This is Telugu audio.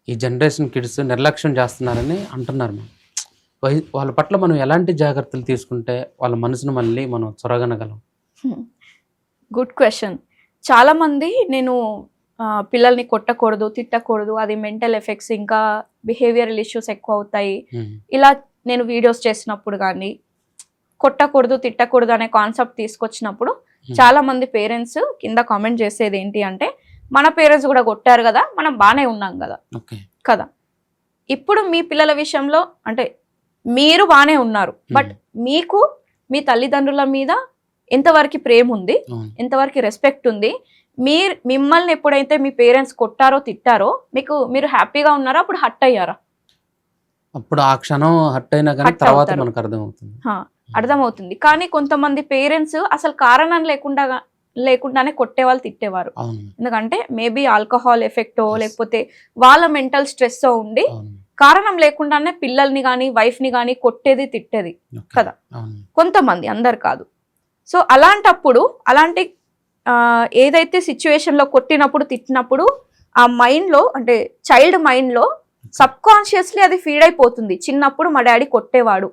ఈ జనరేషన్ కిడ్స్ నిర్లక్ష్యం చేస్తున్నారని అంటున్నారు మ్యామ్. వాళ్ళ పట్ల మనం ఎలాంటి జాగ్రత్తలు తీసుకుంటే వాళ్ళ మనసును మళ్ళీ మనం చొరగనగలం? Good question. చాలామంది నేను పిల్లల్ని కొట్టకూడదు, తిట్టకూడదు, అది మెంటల్ ఎఫెక్ట్స్ ఇంకా బిహేవియరల్ ఇష్యూస్ ఎక్కువ అవుతాయి, ఇలా నేను వీడియోస్ చేసినప్పుడు కానీ కొట్టకూడదు, తిట్టకూడదు అనే కాన్సెప్ట్ తీసుకొచ్చినప్పుడు చాలా మంది పేరెంట్స్ కింద కామెంట్ చేసేది ఏంటి అంటే, మన పేరెంట్స్ కూడా కొట్టారు కదా, మనం బాగానే ఉన్నాం కదా కదా. ఇప్పుడు మీ పిల్లల విషయంలో అంటే మీరు బాగానే ఉన్నారు, బట్ మీకు మీ తల్లిదండ్రుల మీద ఎంతవరకు ప్రేమ ఉంది, ఎంతవరకు రెస్పెక్ట్ ఉంది, మిమ్మల్ని ఎప్పుడైతే మీ పేరెంట్స్ కొట్టారో తిట్టారో మీరు హ్యాపీగా ఉన్నారో అప్పుడు హర్ట్ అయ్యారా? అప్పుడు ఆ క్షణం హర్ట్ అయినా కానీ తర్వాత మనకు అర్థమవుతుంది. కానీ కొంతమంది పేరెంట్స్ అసలు కారణం లేకుండానే కొట్టేవాళ్ళు, తిట్టేవారు. ఎందుకంటే మేబీ ఆల్కహాల్ ఎఫెక్టో లేకపోతే వాళ్ళ మెంటల్ స్ట్రెస్ ఉండి కారణం లేకుండానే పిల్లల్ని కానీ వైఫ్ ని కానీ కొట్టేది, తిట్టేది కదా కొంతమంది, అందరు కాదు. సో అలాంటప్పుడు అలాంటి ఏదైతే సిచ్యువేషన్ లో కొట్టినప్పుడు తిట్టినప్పుడు ఆ మైండ్ లో అంటే చైల్డ్ మైండ్ లో సబ్ కాన్షియస్లీ అది ఫీడ్ అయిపోతుంది. చిన్నప్పుడు మా డాడీ కొట్టేవాడు,